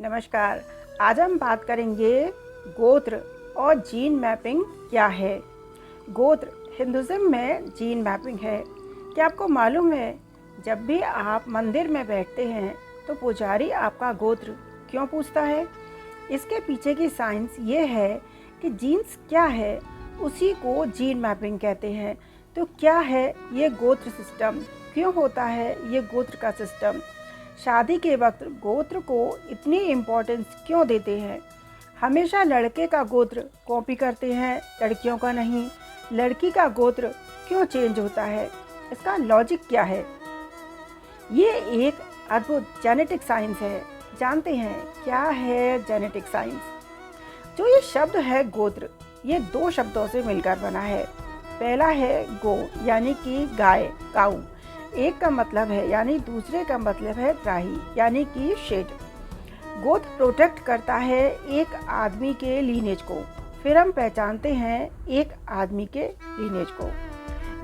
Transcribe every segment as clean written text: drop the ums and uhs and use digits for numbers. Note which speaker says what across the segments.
Speaker 1: नमस्कार। आज हम बात करेंगे गोत्र और जीन मैपिंग क्या है। गोत्र हिंदुज़्म में जीन मैपिंग है। क्या आपको मालूम है, जब भी आप मंदिर में बैठते हैं तो पुजारी आपका गोत्र क्यों पूछता है? इसके पीछे की साइंस ये है कि जीन्स क्या है, उसी को जीन मैपिंग कहते हैं। तो क्या है ये गोत्र सिस्टम, क्यों होता है ये गोत्र का सिस्टम? शादी के वक्त गोत्र को इतनी इम्पोर्टेंस क्यों देते हैं? हमेशा लड़के का गोत्र कॉपी करते हैं, लड़कियों का नहीं। लड़की का गोत्र क्यों चेंज होता है, इसका लॉजिक क्या है? ये एक अद्भुत जेनेटिक साइंस है। जानते हैं क्या है जेनेटिक साइंस? जो ये शब्द है गोत्र, ये दो शब्दों से मिलकर बना है। पहला है गो यानी कि गाय, काऊ, एक का मतलब है, यानी दूसरे का मतलब है राही यानी कि शेड। गोत्र प्रोटेक्ट करता है एक आदमी के लीनेज को, फिर हम पहचानते हैं एक आदमी के लीनेज को।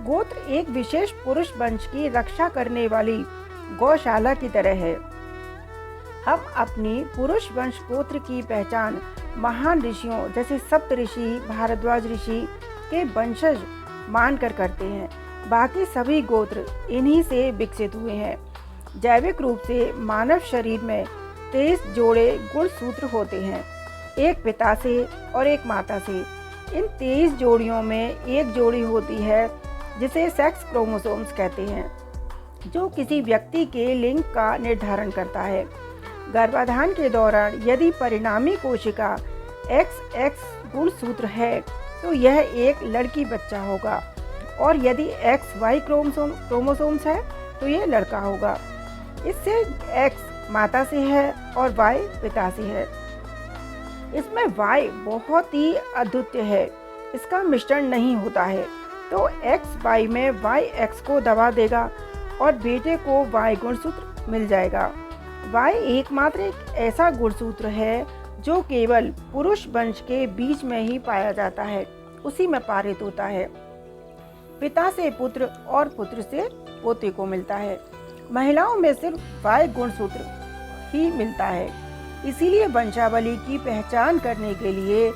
Speaker 1: गोत्र एक विशेष पुरुष वंश की रक्षा करने वाली गौशाला की तरह है। हम अपनी पुरुष वंश गोत्र की पहचान महान ऋषियों जैसे सप्त ऋषि, भारद्वाज ऋषि के वंशज मानकर करते हैं। बाकी सभी गोत्र इन्हीं से विकसित हुए हैं। जैविक रूप से मानव शरीर में 23 जोड़े गुणसूत्र होते हैं, एक पिता से और एक माता से। इन 23 जोड़ियों में एक जोड़ी होती है जिसे सेक्स क्रोमोसोम्स कहते हैं, जो किसी व्यक्ति के लिंग का निर्धारण करता है। गर्भाधान के दौरान यदि परिणामी कोशिका XX गुणसूत्र है तो यह एक लड़की बच्चा होगा, और यदि XY क्रोमोसोम्स है तो ये लड़का होगा। इससे X माता से है और Y पिता से है। इसमें Y बहुत ही अद्वितीय है, इसका मिश्रण नहीं होता है। तो XY में YX को दबा देगा और बेटे को Y गुणसूत्र मिल जाएगा। Y एकमात्र एक ऐसा गुणसूत्र है जो केवल पुरुष वंश के बीच में ही पाया जाता है, उसी में पारित होता है। पिता से पुत्र और पुत्र से पोते को मिलता है। महिलाओं में सिर्फ Y गुणसूत्र ही मिलता है। इसीलिए वंशावली की पहचान करने के लिए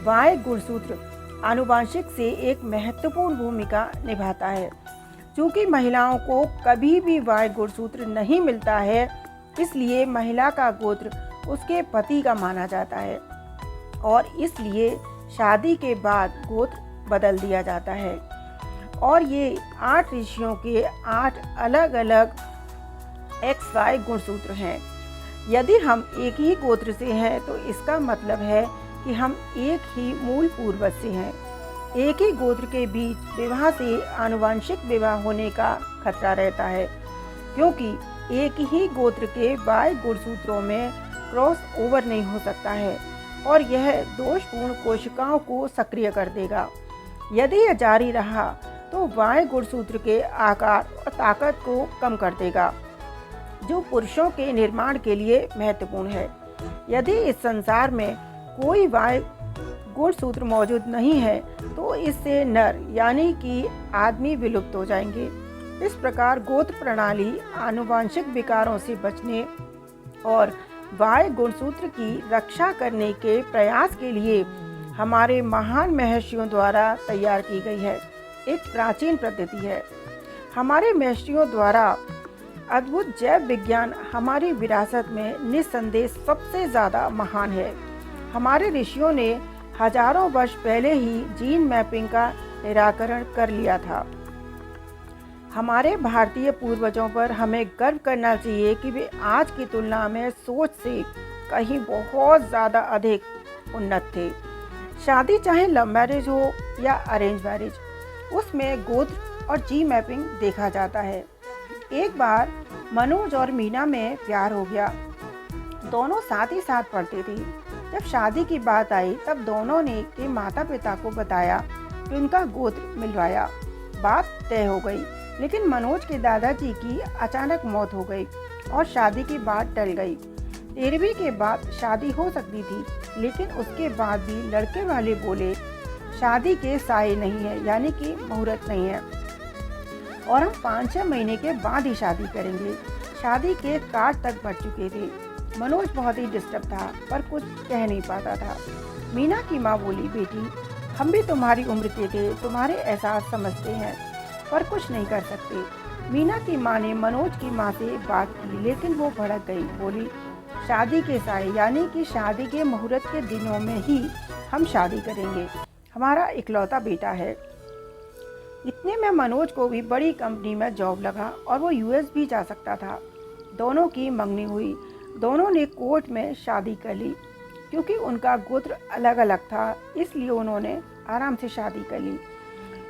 Speaker 1: Y गुणसूत्र आनुवांशिक से एक महत्वपूर्ण भूमिका निभाता है। चूँकि महिलाओं को कभी भी Y गुणसूत्र नहीं मिलता है, इसलिए महिला का गोत्र उसके पति का माना जाता है, और इसलिए शादी के बाद गोत्र बदल दिया जाता है। और ये 8 ऋषियों के 8 अलग अलग XY गुणसूत्र हैं। यदि हम एक ही गोत्र से हैं तो इसका मतलब है कि हम एक ही मूल पूर्वज से हैं। एक ही गोत्र के बीच विवाह से आनुवंशिक विवाह होने का खतरा रहता है, क्योंकि एक ही गोत्र के Y गुणसूत्रों में क्रॉस ओवर नहीं हो सकता है, और यह दोषपूर्ण कोशिकाओं को सक्रिय कर देगा। यदि यह जारी रहा तो Y गुणसूत्र के आकार और ताकत को कम कर देगा, जो पुरुषों के निर्माण के लिए महत्वपूर्ण है। यदि इस संसार में कोई Y गुणसूत्र मौजूद नहीं है तो इससे नर यानी कि आदमी विलुप्त हो जाएंगे। इस प्रकार गोत्र प्रणाली आनुवंशिक विकारों से बचने और Y गुणसूत्र की रक्षा करने के प्रयास के लिए हमारे महान महर्षियों द्वारा तैयार की गई है। एक प्राचीन पद्धति है। हमारे महर्षियों द्वारा अद्भुत जैव विज्ञान हमारी विरासत में निस्संदेह सबसे ज़्यादा महान है। हमारे ऋषियों ने हजारों वर्ष पहले ही जीन मैपिंग का निराकरण कर लिया था। हमारे भारतीय पूर्वजों पर हमें गर्व करना चाहिए कि वे आज की तुलना में सोच से कहीं बहुत ज़्यादा अधिक उन्नत थे। शादी चाहे लव मैरिज हो या अरेंज मैरिज, उसमें गोत्र और जी मैपिंग देखा जाता है। एक बार मनोज और मीना में प्यार हो गया। दोनों साथ ही साथ पढ़ते थे। जब शादी की बात आई तब दोनों ने के माता पिता को बताया कि उनका गोत्र मिलवाया। बात तय हो गई, लेकिन मनोज के दादाजी की अचानक मौत हो गई और शादी की बात टल गई। 13वीं के बाद शादी हो सकती थी, लेकिन उसके बाद भी लड़के वाले बोले शादी के साए नहीं है, यानी कि मुहूर्त नहीं है, और हम 5-6 महीने के बाद ही शादी करेंगे। शादी के कार्ड तक बढ़ चुके थे। मनोज बहुत ही डिस्टर्ब था पर कुछ कह नहीं पाता था। मीना की माँ बोली, बेटी हम भी तुम्हारी उम्र के थे, तुम्हारे एहसास समझते हैं पर कुछ नहीं कर सकते। मीना की माँ ने मनोज की माँ से बात की लेकिन वो भड़क गई। बोली, शादी के साए यानी कि शादी के मुहूर्त के दिनों में ही हम शादी करेंगे, हमारा इकलौता बेटा है। इतने में मनोज को भी बड़ी कंपनी में जॉब लगा और वो यूएस भी जा सकता था। दोनों की मंगनी हुई, दोनों ने कोर्ट में शादी कर ली। क्योंकि उनका गोत्र अलग अलग था इसलिए उन्होंने आराम से शादी कर ली।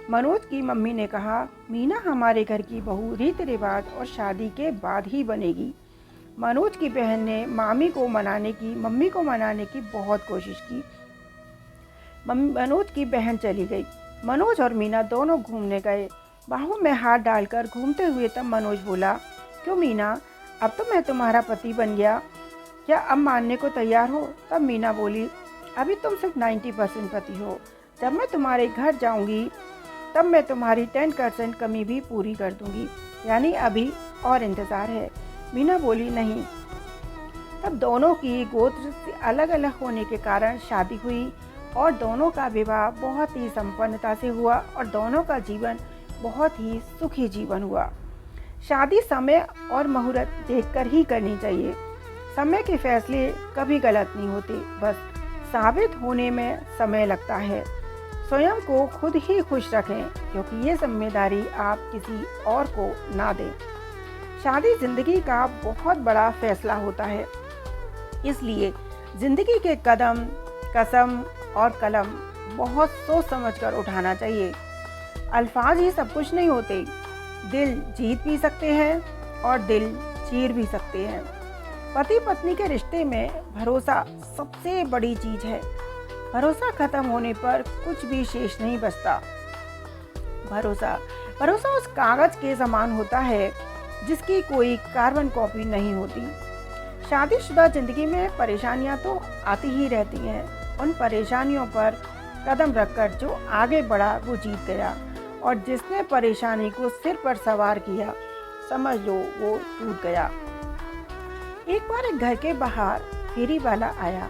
Speaker 1: मनोज की मम्मी ने कहा, मीना हमारे घर की बहू रीति रिवाज और शादी के बाद ही बनेगी। मनोज की बहन ने मम्मी को मनाने की बहुत कोशिश की। मनोज की बहन चली गई। मनोज और मीना दोनों घूमने गए। बाहों में हाथ डालकर घूमते हुए तब मनोज बोला, क्यों मीना, अब तो मैं तुम्हारा पति बन गया, क्या अब मानने को तैयार हो? तब मीना बोली, अभी तुम सिर्फ 90% पति हो, जब मैं तुम्हारे घर जाऊंगी तब मैं तुम्हारी 10% कमी भी पूरी कर दूंगी, यानी अभी और इंतज़ार है। मीना बोली, नहीं। तब दोनों की गोत्र से अलग अलग होने के कारण शादी हुई और दोनों का विवाह बहुत ही संपन्नता से हुआ और दोनों का जीवन बहुत ही सुखी जीवन हुआ। शादी समय और मुहूर्त देखकर ही करनी चाहिए। समय के फैसले कभी गलत नहीं होते, बस साबित होने में समय लगता है। स्वयं को खुद ही खुश रखें क्योंकि ये जिम्मेदारी आप किसी और को ना दें। शादी जिंदगी का बहुत बड़ा फैसला होता है, इसलिए जिंदगी के कदम, कसम और कलम बहुत सोच समझकर उठाना चाहिए। अल्फाज ही सब कुछ नहीं होते, दिल जीत भी सकते हैं और दिल चीर भी सकते हैं। पति पत्नी के रिश्ते में भरोसा सबसे बड़ी चीज है। भरोसा खत्म होने पर कुछ भी शेष नहीं बचता। भरोसा उस कागज के समान होता है जिसकी कोई कार्बन कॉपी नहीं होती। शादीशुदा जिंदगी में परेशानियां तो आती ही रहती हैं। उन परेशानियों पर कदम रखकर जो आगे बढ़ा वो जीत गया और जिसने परेशानी को सिर पर सवार किया समझ लो वो टूट गया। एक बार एक घर के बाहर फेरी वाला आया।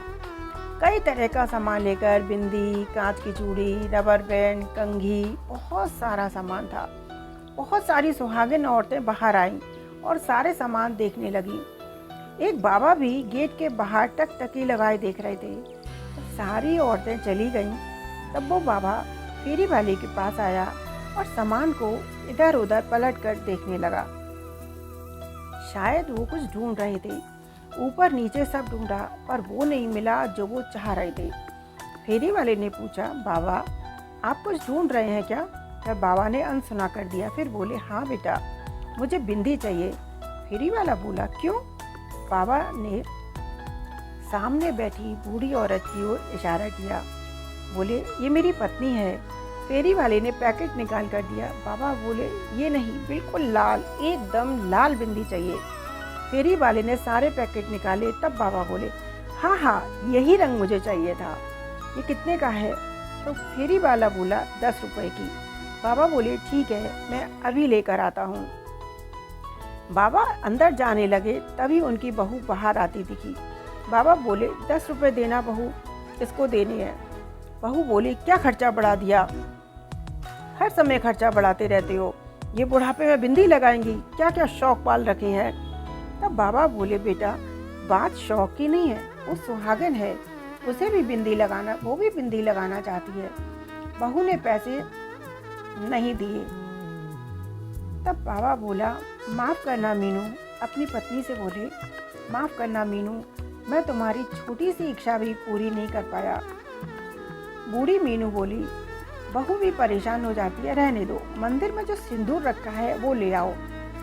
Speaker 1: कई तरह का सामान लेकर, बिंदी, कांच की चूड़ी, रबर बैंड, कंघी, बहुत सारा सामान था। बहुत सारी सुहागिन औरतें बाहर आईं और सारे सामान देखने लगी। एक बाबा भी गेट के बाहर टकटकी लगाए देख रहे थे। सारी औरतें चली गईं, तब वो बाबा फेरी वाले के पास आया और सामान को इधर उधर पलट कर देखने लगा। शायद वो कुछ ढूंढ रहे थे। ऊपर नीचे सब ढूंढा पर वो नहीं मिला जो वो चाह रहे थे। फेरी वाले ने पूछा, बाबा आप कुछ ढूंढ रहे हैं क्या? तब बाबा ने अनसुना कर दिया। फिर बोले, हाँ बेटा, मुझे बिंदी चाहिए। फेरी वाला बोला, क्यों? बाबा ने सामने बैठी बूढ़ी औरत की ओर इशारा किया। बोले, ये मेरी पत्नी है। फेरी वाले ने पैकेट निकाल कर दिया। बाबा बोले, ये नहीं, बिल्कुल लाल, एकदम लाल बिंदी चाहिए। फेरी वाले ने सारे पैकेट निकाले। तब बाबा बोले, हाँ हाँ, यही रंग मुझे चाहिए था। ये कितने का है? तो फेरी वाला बोला, 10 रुपए की। बाबा बोले, ठीक है, मैं अभी लेकर आता हूँ। बाबा अंदर जाने लगे तभी उनकी बहू बाहर आती दिखी। बाबा बोले, 10 रुपए देना बहू, इसको देने हैं। बहू बोली, क्या खर्चा बढ़ा दिया? हर समय खर्चा बढ़ाते रहते हो। ये बुढ़ापे में बिंदी लगाएंगी? क्या क्या शौक पाल रखे हैं? तब बाबा बोले, बेटा बात शौक की नहीं है, वो सुहागन है, उसे भी बिंदी लगाना, वो भी बिंदी लगाना चाहती है। बहू ने पैसे नहीं दिए। तब बाबा बोला, माफ़ करना मीनू। अपनी पत्नी से बोले, माफ़ करना मीनू, मैं तुम्हारी छोटी सी इच्छा भी पूरी नहीं कर पाया। बूढ़ी मीनू बोली, बहू भी परेशान हो जाती है, रहने दो। मंदिर में जो सिंदूर रखा है वो ले आओ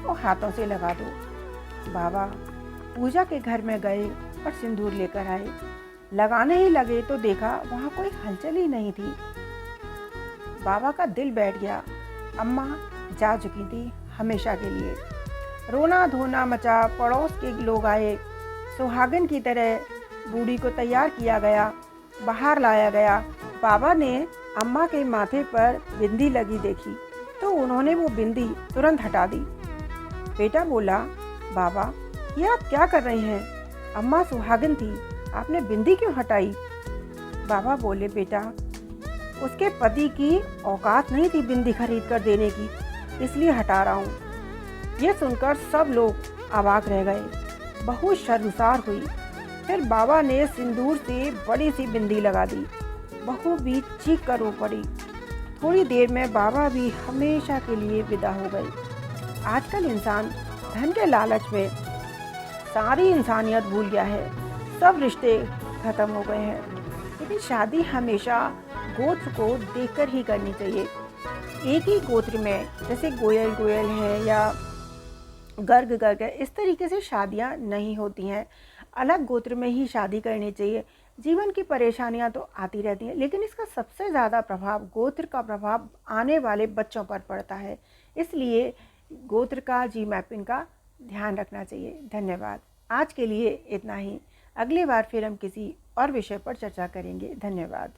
Speaker 1: और हाथों से लगा दो। बाबा पूजा के घर में गए और सिंदूर लेकर आए। लगाने ही लगे तो देखा वहाँ कोई हलचल ही नहीं थी। बाबा का दिल बैठ गया। अम्मा जा चुकी थी हमेशा के लिए। रोना धोना मचा, पड़ोस के लोग आए। सुहागिन की तरह बूढ़ी को तैयार किया गया, बाहर लाया गया। बाबा ने अम्मा के माथे पर बिंदी लगी देखी तो उन्होंने वो बिंदी तुरंत हटा दी। बेटा बोला, बाबा ये आप क्या कर रहे हैं? अम्मा सुहागिन थी, आपने बिंदी क्यों हटाई? बाबा बोले, बेटा उसके पति की औकात नहीं थी बिंदी खरीद कर देने की, इसलिए हटा रहा हूँ। यह सुनकर सब लोग अवाक रह गए। बहू शर्मसार हुई। फिर बाबा ने सिंदूर से बड़ी सी बिंदी लगा दी। बहू भी चीख कर रो पड़ी। थोड़ी देर में बाबा भी हमेशा के लिए विदा हो गए। आजकल इंसान धन के लालच में सारी इंसानियत भूल गया है। सब रिश्ते खत्म हो गए हैं। लेकिन शादी हमेशा गोत्र को देखकर ही करनी चाहिए। एक ही गोत्र में, जैसे गोयल गोयल है या गर्ग गर्ग है, इस तरीके से शादियां नहीं होती हैं। अलग गोत्र में ही शादी करनी चाहिए। जीवन की परेशानियां तो आती रहती हैं, लेकिन इसका सबसे ज़्यादा प्रभाव, गोत्र का प्रभाव आने वाले बच्चों पर पड़ता है। इसलिए गोत्र का जी मैपिंग का ध्यान रखना चाहिए। धन्यवाद। आज के लिए इतना ही। अगली बार फिर हम किसी और विषय पर चर्चा करेंगे। धन्यवाद।